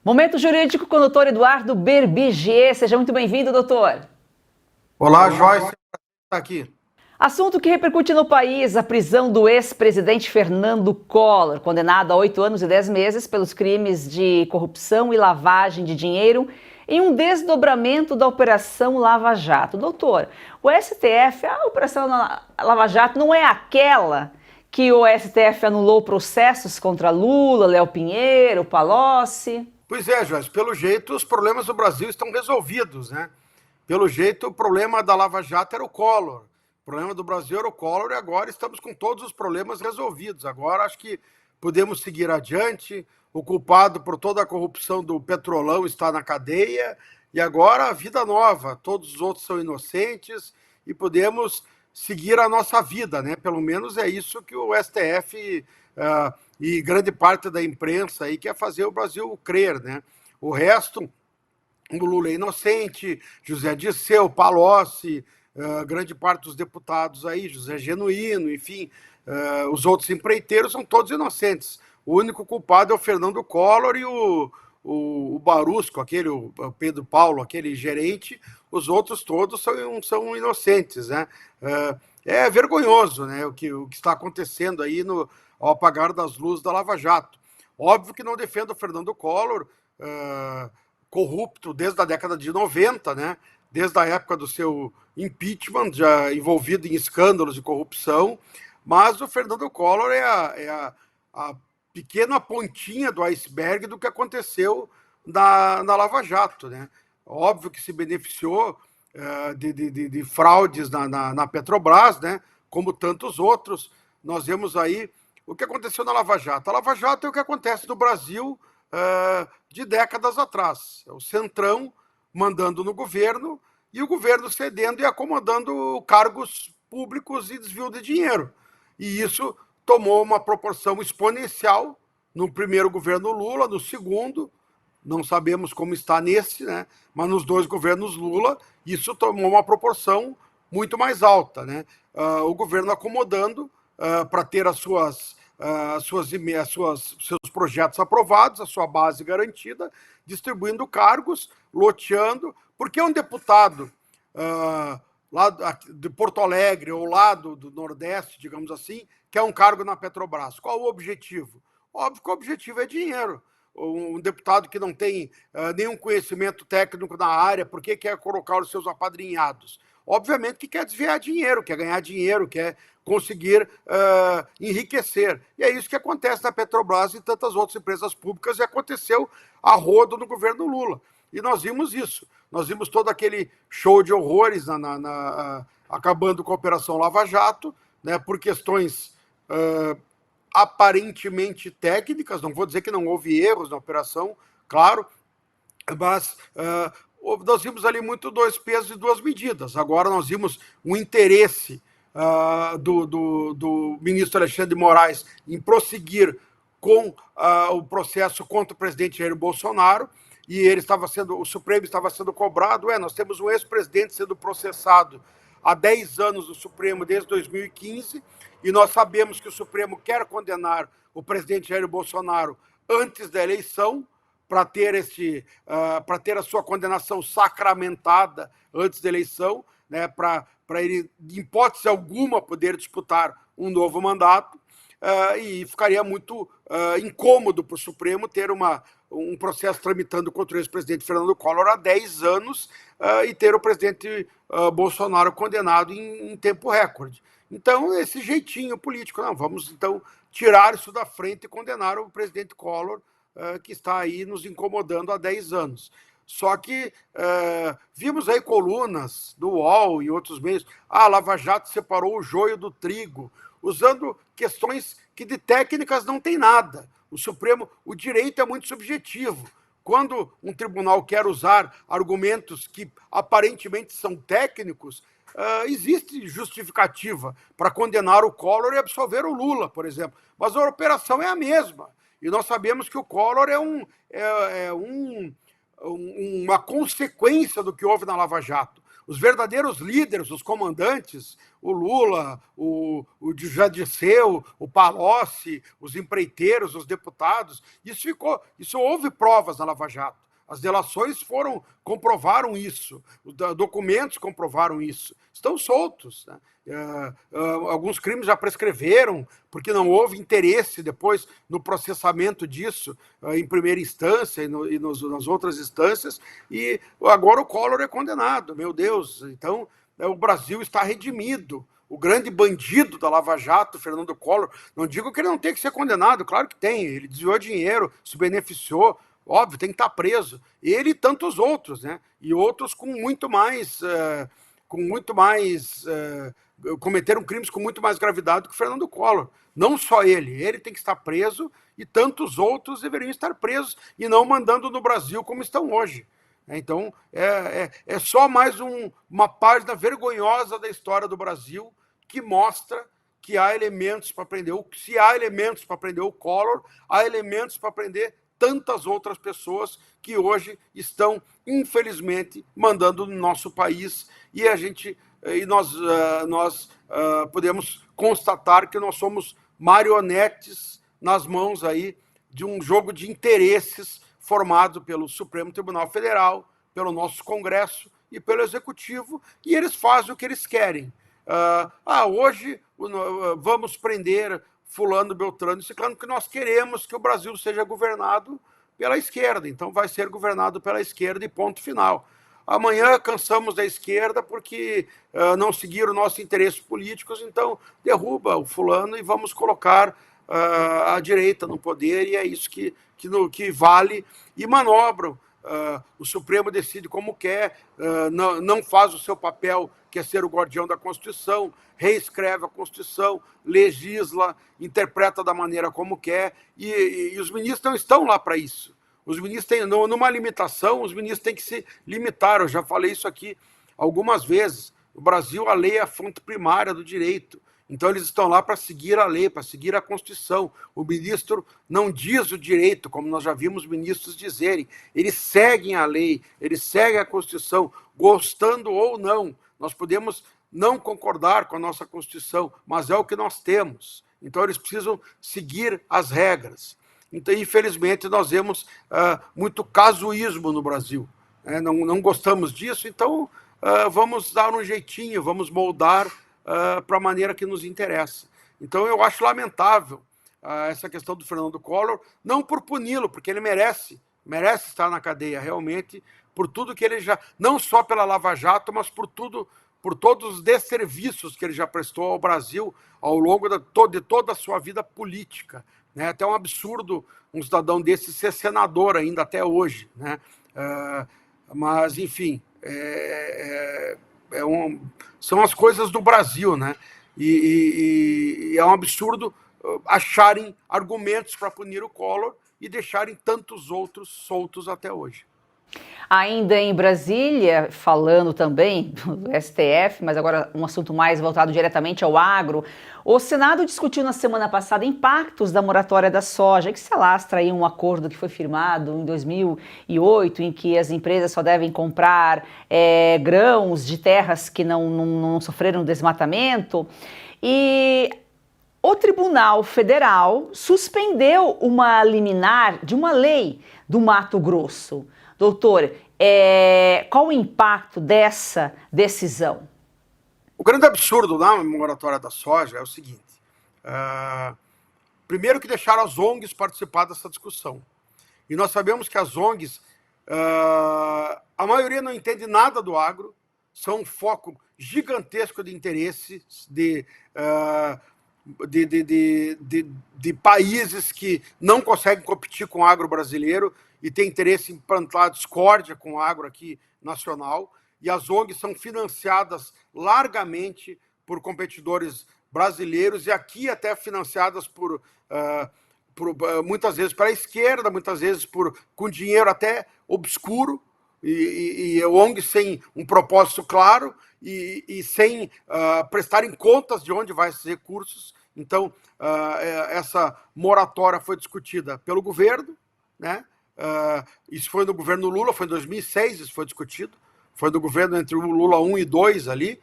Momento jurídico com o doutor Eduardo Berbigier. Seja muito bem-vindo, doutor. Olá, Joyce. Está aqui. Assunto que repercute no país: a prisão do ex-presidente Fernando Collor, condenado a 8 anos e 10 meses pelos crimes de corrupção e lavagem de dinheiro em um desdobramento da Operação Lava Jato. Doutor, o STF, a Operação Lava Jato não é aquela que o STF anulou processos contra Lula, Léo Pinheiro, Palocci? Pois é, Joyce, pelo jeito os problemas do Brasil estão resolvidos, né? Pelo jeito o problema da Lava Jato era o Collor, o problema do Brasil era o Collor e agora estamos com todos os problemas resolvidos. Agora acho que podemos seguir adiante, o culpado por toda a corrupção do Petrolão está na cadeia e agora a vida nova, todos os outros são inocentes e podemos seguir a nossa vida, né? Pelo menos é isso que o STF e grande parte da imprensa aí quer fazer o Brasil crer, né? O resto, o Lula é inocente, José Dirceu, Palocci, grande parte dos deputados aí, José Genuíno, enfim, os outros empreiteiros são todos inocentes. O único culpado é o Fernando Collor e o Barusco, o Pedro Paulo, aquele gerente, os outros todos são inocentes, né? É vergonhoso, né, o que está acontecendo aí ao apagar das luzes da Lava Jato. Óbvio que não defendo o Fernando Collor, corrupto desde a década de 90, né? Desde a época do seu impeachment, já envolvido em escândalos de corrupção, mas o Fernando Collor é a pequena pontinha do iceberg do que aconteceu na Lava Jato, né? Óbvio que se beneficiou de fraudes na Petrobras, né? Como tantos outros. Nós vemos aí o que aconteceu na Lava Jato. A Lava Jato é o que acontece no Brasil de décadas atrás. É o Centrão mandando no governo e o governo cedendo e acomodando cargos públicos e desvio de dinheiro. E isso tomou uma proporção exponencial no primeiro governo Lula, no segundo, não sabemos como está nesse, né? Mas nos dois governos Lula, isso tomou uma proporção muito mais alta, né? O governo acomodando para ter seus projetos aprovados, a sua base garantida, distribuindo cargos, loteando, porque um deputado lá de Porto Alegre ou lá do Nordeste, digamos assim, quer um cargo na Petrobras. Qual o objetivo? Óbvio que o objetivo é dinheiro. Um deputado que não tem nenhum conhecimento técnico na área, por que quer colocar os seus apadrinhados? Obviamente que quer desviar dinheiro, quer ganhar dinheiro, quer conseguir enriquecer. E é isso que acontece na Petrobras e tantas outras empresas públicas, e aconteceu a rodo no governo Lula. E nós vimos isso. Nós vimos todo aquele show de horrores acabando com a Operação Lava Jato, né, por questões aparentemente técnicas, não vou dizer que não houve erros na operação, claro, mas nós vimos ali muito dois pesos e duas medidas. Agora nós vimos o interesse do ministro Alexandre de Moraes em prosseguir com o processo contra o presidente Jair Bolsonaro, e o Supremo estava sendo cobrado. Nós temos um ex-presidente sendo processado há 10 anos no Supremo, desde 2015, e nós sabemos que o Supremo quer condenar o presidente Jair Bolsonaro antes da eleição, para ter a sua condenação sacramentada antes da eleição, né, para ele, em hipótese alguma, poder disputar um novo mandato, e ficaria muito incômodo para o Supremo ter um processo tramitando contra o ex-presidente Fernando Collor há 10 anos e ter o presidente Bolsonaro condenado em tempo recorde. Então, esse jeitinho político, não, vamos então tirar isso da frente e condenar o presidente Collor, que está aí nos incomodando há 10 anos. Só que vimos aí colunas do UOL e outros meios, a Lava Jato separou o joio do trigo, usando questões que de técnicas não tem nada. O direito é muito subjetivo. Quando um tribunal quer usar argumentos que aparentemente são técnicos, existe justificativa para condenar o Collor e absolver o Lula, por exemplo. Mas a operação é a mesma. E nós sabemos que o Collor é uma consequência do que houve na Lava Jato. Os verdadeiros líderes, os comandantes, o Lula, o José Dirceu, o Palocci, os empreiteiros, os deputados, isso houve provas na Lava Jato. As delações comprovaram isso, os documentos comprovaram isso. Estão soltos, né? Alguns crimes já prescreveram, porque não houve interesse depois no processamento disso em primeira instância e nas outras instâncias, e agora o Collor é condenado, meu Deus. Então, o Brasil está redimido. O grande bandido da Lava Jato, Fernando Collor, não digo que ele não tem que ser condenado, claro que tem, ele desviou dinheiro, se beneficiou, óbvio, tem que estar preso. Ele e tantos outros, né? E outros cometeram crimes com muito mais gravidade do que o Fernando Collor. Não só ele tem que estar preso e tantos outros deveriam estar presos e não mandando no Brasil como estão hoje. Então, é só mais uma página vergonhosa da história do Brasil que mostra que há elementos para prender. Se há elementos para prender o Collor, há elementos para prender tantas outras pessoas que hoje estão, infelizmente, mandando no nosso país, e nós podemos constatar que nós somos marionetes nas mãos aí de um jogo de interesses formado pelo Supremo Tribunal Federal, pelo nosso Congresso e pelo Executivo, e eles fazem o que eles querem. Hoje vamos prender fulano, beltrano e ciclano, porque nós queremos que o Brasil seja governado pela esquerda, então vai ser governado pela esquerda e ponto final. Amanhã cansamos da esquerda porque não seguiram nossos interesses políticos, então derruba o fulano e vamos colocar a direita no poder, e é isso que vale, e manobram. O Supremo decide como quer, não faz o seu papel, que é ser o guardião da Constituição, reescreve a Constituição, legisla, interpreta da maneira como quer, e os ministros não estão lá para isso. Os ministros têm, numa limitação, os ministros têm que se limitar. Eu já falei isso aqui algumas vezes. No Brasil, a lei é a fonte primária do direito. Então, eles estão lá para seguir a lei, para seguir a Constituição. O ministro não diz o direito, como nós já vimos ministros dizerem. Eles seguem a lei, eles seguem a Constituição, gostando ou não. Nós podemos não concordar com a nossa Constituição, mas é o que nós temos. Então, eles precisam seguir as regras. Então, infelizmente, nós vemos muito casuísmo no Brasil. Não gostamos disso, então vamos dar um jeitinho, vamos moldar para a maneira que nos interessa. Então, eu acho lamentável essa questão do Fernando Collor, não por puni-lo, porque ele merece estar na cadeia, realmente, por tudo que ele já, não só pela Lava Jato, mas por todos os desserviços que ele já prestou ao Brasil ao longo de toda a sua vida política. Né? Até um absurdo um cidadão desse ser senador ainda até hoje. Né? Mas, enfim, são as coisas do Brasil, né? E é um absurdo acharem argumentos para punir o Collor e deixarem tantos outros soltos até hoje. Ainda em Brasília, falando também do STF, mas agora um assunto mais voltado diretamente ao agro, o Senado discutiu na semana passada impactos da moratória da soja, que se alastra aí um acordo que foi firmado em 2008, em que as empresas só devem comprar grãos de terras que não sofreram desmatamento. E o Tribunal Federal suspendeu uma liminar de uma lei do Mato Grosso. Doutor, qual o impacto dessa decisão? O grande absurdo na moratória da soja é o seguinte. Primeiro que deixaram as ONGs participar dessa discussão. E nós sabemos que as ONGs, a maioria não entende nada do agro, são um foco gigantesco de interesses de países que não conseguem competir com o agro brasileiro e tem interesse em plantar discórdia com o agro aqui nacional, e as ONGs são financiadas largamente por competidores brasileiros, e aqui até financiadas por muitas vezes pela esquerda, muitas vezes com dinheiro até obscuro, e ONGs sem um propósito claro e sem prestarem contas de onde vai esses recursos. Então, essa moratória foi discutida pelo governo, né? Isso foi no governo Lula, foi em 2006, isso foi discutido, foi do governo entre o Lula 1 e 2 ali,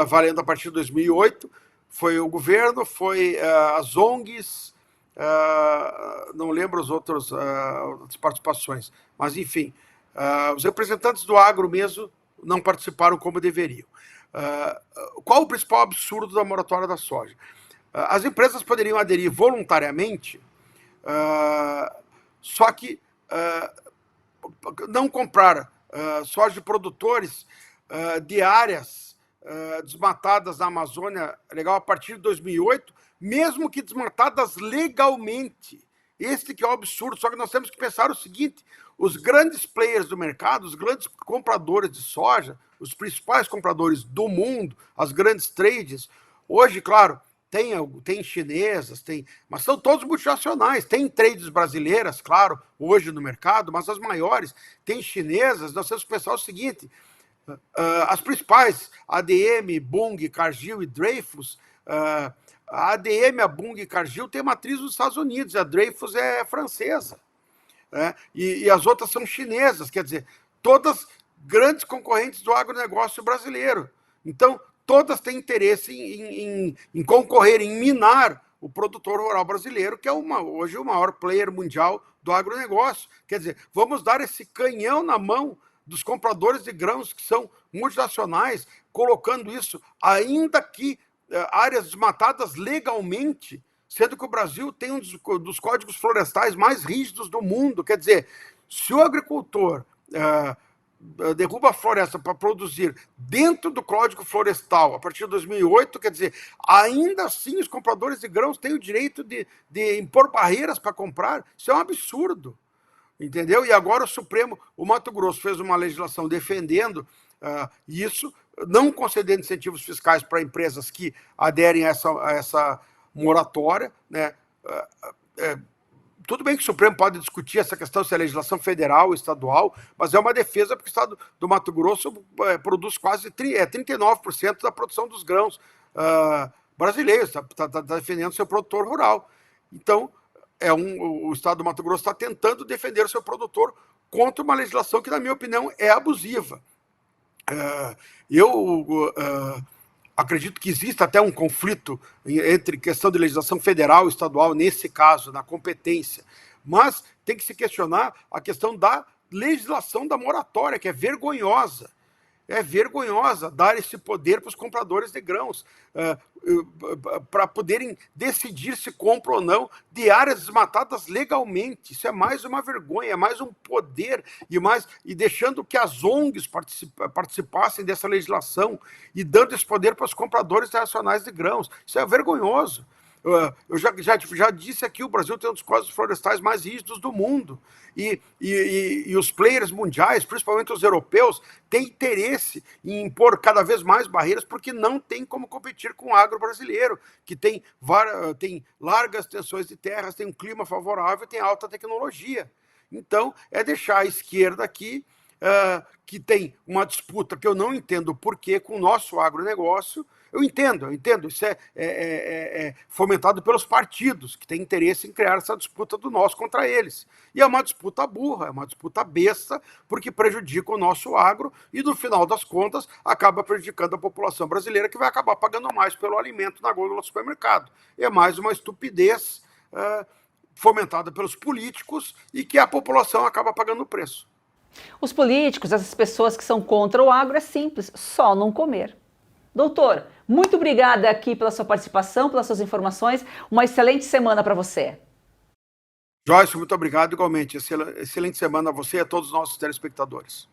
valendo a partir de 2008. Foi o governo, foi as ONGs, não lembro as outras participações, mas enfim, os representantes do agro mesmo não participaram como deveriam. Qual o principal absurdo da moratória da soja? As empresas poderiam aderir voluntariamente, só que não comprar soja de produtores de áreas desmatadas na Amazônia legal a partir de 2008, mesmo que desmatadas legalmente. Este que é o absurdo. Só que nós temos que pensar o seguinte: os grandes players do mercado, os grandes compradores de soja, os principais compradores do mundo, as grandes trades, hoje, claro, tem chinesas, mas são todos multinacionais. Tem trades brasileiras, claro, hoje no mercado, mas as maiores, tem chinesas. Nós temos que pensar o seguinte: as principais, ADM, Bunge, Cargill e Dreyfus, a ADM, a Bunge e Cargill tem matriz nos Estados Unidos, a Dreyfus é francesa, né? E as outras são chinesas, quer dizer, todas grandes concorrentes do agronegócio brasileiro. Então, todas têm interesse em concorrer, em minar o produtor rural brasileiro, que é hoje o maior player mundial do agronegócio. Quer dizer, vamos dar esse canhão na mão dos compradores de grãos que são multinacionais, colocando isso, ainda que áreas desmatadas legalmente, sendo que o Brasil tem um dos códigos florestais mais rígidos do mundo. Quer dizer, se o agricultor derruba a floresta para produzir dentro do Código Florestal a partir de 2008, quer dizer, ainda assim os compradores de grãos têm o direito de impor barreiras para comprar. Isso é um absurdo, entendeu? E agora o Mato Grosso fez uma legislação defendendo isso, não concedendo incentivos fiscais para empresas que aderem a essa moratória, né? Tudo bem que o Supremo pode discutir essa questão, se é legislação federal ou estadual, mas é uma defesa porque o estado do Mato Grosso produz quase 39% da produção dos grãos brasileiros, está defendendo o seu produtor rural. Então, o estado do Mato Grosso está tentando defender o seu produtor contra uma legislação que, na minha opinião, é abusiva. Eu acredito que existe até um conflito entre questão de legislação federal e estadual, nesse caso, na competência, mas tem que se questionar a questão da legislação da moratória, que é vergonhosa. É vergonhosa dar esse poder para os compradores de grãos, para poderem decidir se compram ou não de áreas desmatadas legalmente. Isso é mais uma vergonha, é mais um poder, e deixando que as ONGs participassem dessa legislação e dando esse poder para os compradores internacionais de grãos. Isso é vergonhoso. Eu já disse aqui, o Brasil tem um dos códigos florestais mais rígidos do mundo, e os players mundiais, principalmente os europeus, têm interesse em impor cada vez mais barreiras, porque não tem como competir com o agro brasileiro, que tem largas extensões de terras, tem um clima favorável, tem alta tecnologia. Então, é deixar a esquerda aqui, que tem uma disputa que eu não entendo por quê com o nosso agronegócio. Eu entendo, isso é fomentado pelos partidos, que têm interesse em criar essa disputa do nós contra eles. E é uma disputa burra, é uma disputa besta, porque prejudica o nosso agro e, no final das contas, acaba prejudicando a população brasileira, que vai acabar pagando mais pelo alimento na gôndola do supermercado. É mais uma estupidez fomentada pelos políticos e que a população acaba pagando o preço. Os políticos, essas pessoas que são contra o agro, é simples, só não comer. Doutor, muito obrigada aqui pela sua participação, pelas suas informações. Uma excelente semana para você. Joyce, muito obrigado igualmente. Excelente semana a você e a todos os nossos telespectadores.